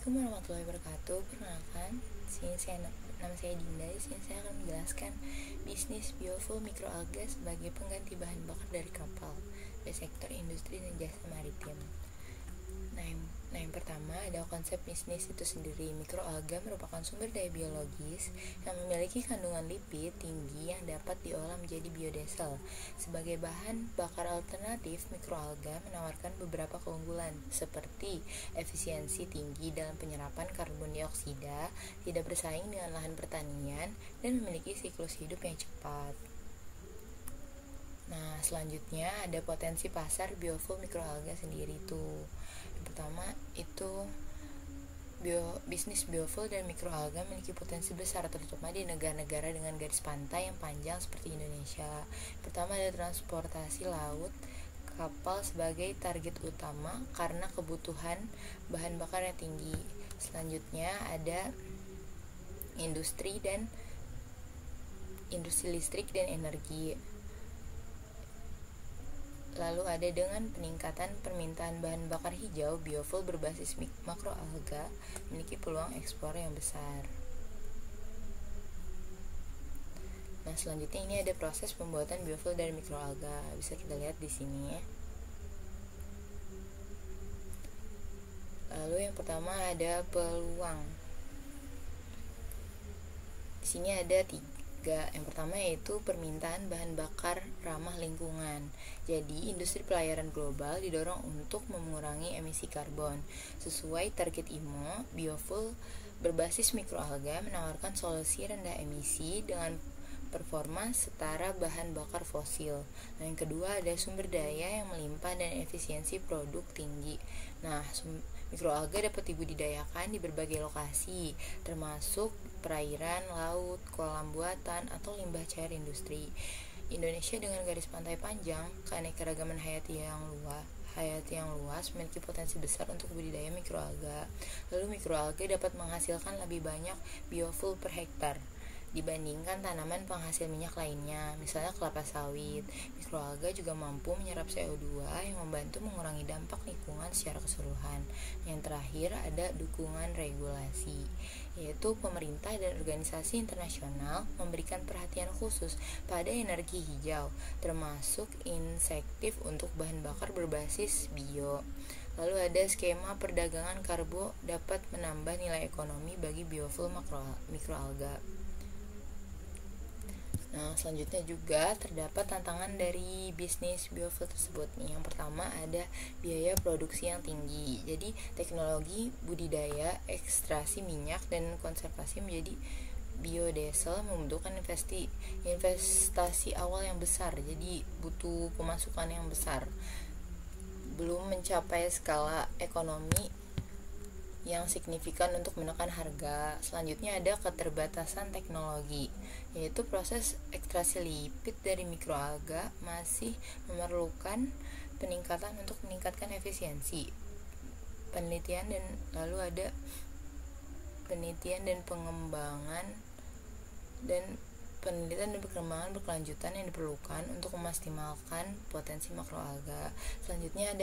Assalamualaikum warahmatullahi wabarakatuh. Perkenalkan, nama saya Dinda. Di sini saya akan menjelaskan bisnis biofuel mikroalga sebagai pengganti bahan bakar dari kapal di sektor industri dan jasa maritim. Yang pertama ada konsep bisnis itu sendiri. Mikroalga merupakan sumber daya biologis yang memiliki kandungan lipid tinggi yang dapat diolah menjadi biodiesel. Sebagai bahan bakar alternatif, mikroalga menawarkan beberapa keunggulan seperti efisiensi tinggi dalam penyerapan karbon dioksida, tidak bersaing dengan lahan pertanian, dan memiliki siklus hidup yang cepat. Nah, selanjutnya ada potensi pasar biofuel mikroalga sendiri tuh. Yang pertama itu bisnis biofuel dan mikroalga memiliki potensi besar terutama di negara-negara dengan garis pantai yang panjang seperti Indonesia. Pertama ada transportasi laut, kapal sebagai target utama karena kebutuhan bahan bakar yang tinggi. Selanjutnya ada industri listrik dan energi. Lalu ada dengan peningkatan permintaan bahan bakar hijau, biofuel berbasis makroalga memiliki peluang ekspor yang besar. Nah, selanjutnya ini ada proses pembuatan biofuel dari mikroalga. Bisa kita lihat di sini ya. Lalu yang pertama ada peluang. Di sini ada tiga. Yang pertama yaitu permintaan bahan bakar ramah lingkungan. Jadi, industri pelayaran global didorong untuk mengurangi emisi karbon. Sesuai target IMO, biofuel berbasis mikroalga menawarkan solusi rendah emisi dengan performa setara bahan bakar fosil. Nah, yang kedua ada sumber daya yang melimpah dan efisiensi produk tinggi. Nah, mikroalga dapat dibudidayakan di berbagai lokasi, termasuk perairan, laut, kolam buatan, atau limbah cair industri. Indonesia dengan garis pantai panjang, keanekaragaman hayati yang luas memiliki potensi besar untuk budidaya mikroalga. Lalu mikroalga dapat menghasilkan lebih banyak biofuel per hektar dibandingkan tanaman penghasil minyak lainnya, misalnya kelapa sawit. Mikroalga juga mampu menyerap CO2 yang membantu mengurangi dampak lingkungan secara keseluruhan. Yang terakhir ada dukungan regulasi, yaitu pemerintah dan organisasi internasional memberikan perhatian khusus pada energi hijau, termasuk insentif untuk bahan bakar berbasis bio. Lalu ada skema perdagangan karbo dapat menambah nilai ekonomi bagi biofuel mikroalga. Nah, selanjutnya juga terdapat tantangan dari bisnis biofuel tersebut. Yang pertama ada biaya produksi yang tinggi. Jadi, teknologi budidaya, ekstraksi minyak dan konservasi menjadi biodiesel membutuhkan investasi awal yang besar. Jadi, butuh pemasukan yang besar. Belum mencapai skala ekonomi yang signifikan untuk menekan harga. Selanjutnya ada keterbatasan teknologi, yaitu proses ekstraksi lipid dari mikroalga masih memerlukan peningkatan untuk meningkatkan efisiensi penelitian dan perkembangan berkelanjutan yang diperlukan untuk memaksimalkan potensi makroalga. Selanjutnya ada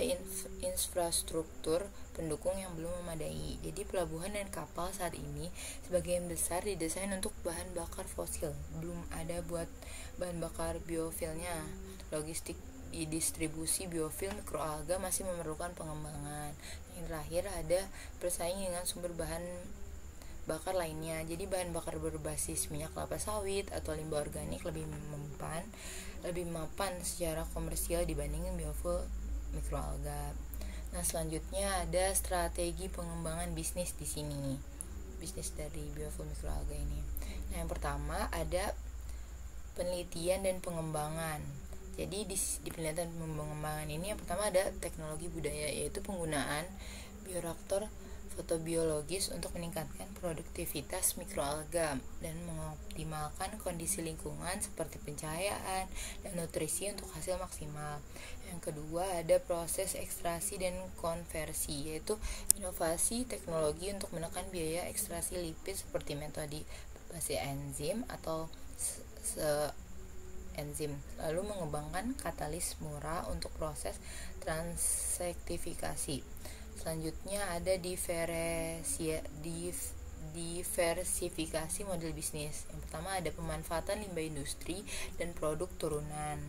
infrastruktur pendukung yang belum memadai. Jadi pelabuhan dan kapal saat ini sebagian besar didesain untuk bahan bakar fosil, belum ada buat bahan bakar biofuelnya. Logistik distribusi biofuel mikroalga masih memerlukan pengembangan. Yang terakhir ada bersaing dengan sumber bahan bakar lainnya. Jadi bahan bakar berbasis minyak kelapa sawit atau limbah organik lebih mapan secara komersial dibandingin biofuel mikroalga. Nah, selanjutnya ada strategi pengembangan bisnis di sini. Bisnis dari biofuel mikroalga ini. Nah, yang pertama ada penelitian dan pengembangan. Jadi di penelitian dan pengembangan ini yang pertama ada teknologi budaya, yaitu penggunaan bioreaktor fotobiologis untuk meningkatkan produktivitas mikroalga dan mengoptimalkan kondisi lingkungan seperti pencahayaan dan nutrisi untuk hasil maksimal. Yang kedua ada proses ekstraksi dan konversi, yaitu inovasi teknologi untuk menekan biaya ekstraksi lipid seperti metode berbasis enzim atau enzim, lalu mengembangkan katalis murah untuk proses transsektifikasi. Selanjutnya ada diversifikasi model bisnis. Yang pertama ada pemanfaatan limbah industri dan produk turunan.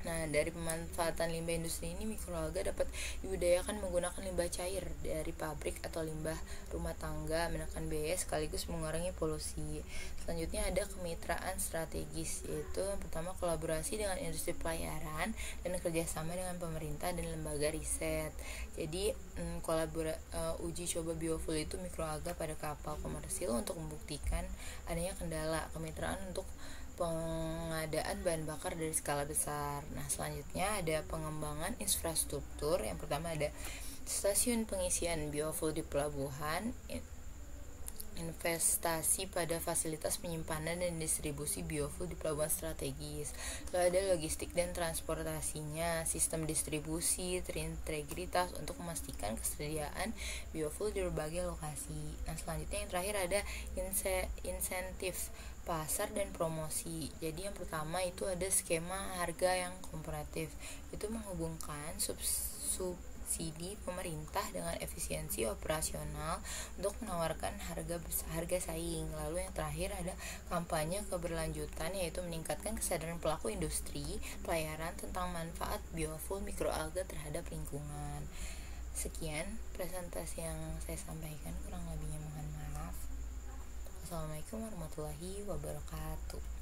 Nah, dari pemanfaatan limbah industri ini, mikroalga dapat dibudidayakan menggunakan limbah cair dari pabrik atau limbah rumah tangga, menekan biaya sekaligus mengurangi polusi. Selanjutnya ada kemitraan strategis, yaitu yang pertama kolaborasi dengan industri pelayaran dan kerjasama dengan pemerintah dan lembaga riset. Jadi uji coba biofuel itu mikroalga pada kapal komersil untuk membuktikan adanya kendala. Kemitraan untuk pengadaan bahan bakar dari skala besar. Nah, selanjutnya ada pengembangan infrastruktur. Yang pertama ada stasiun pengisian biofuel di pelabuhan, investasi pada fasilitas penyimpanan dan distribusi biofuel di pelabuhan strategis. Lalu ada logistik dan transportasinya, sistem distribusi terintegritas untuk memastikan kesediaan biofuel di berbagai lokasi. Nah, selanjutnya yang terakhir ada insentif pasar dan promosi. Jadi yang pertama itu ada skema harga yang komparatif. Itu menghubungkan subsidi pemerintah dengan efisiensi operasional untuk menawarkan harga saing. Lalu yang terakhir ada kampanye keberlanjutan, yaitu meningkatkan kesadaran pelaku industri pelayaran tentang manfaat biofuel mikroalga terhadap lingkungan. Sekian presentasi yang saya sampaikan, kurang lebihnya mohon maaf. Assalamualaikum warahmatullahi wabarakatuh.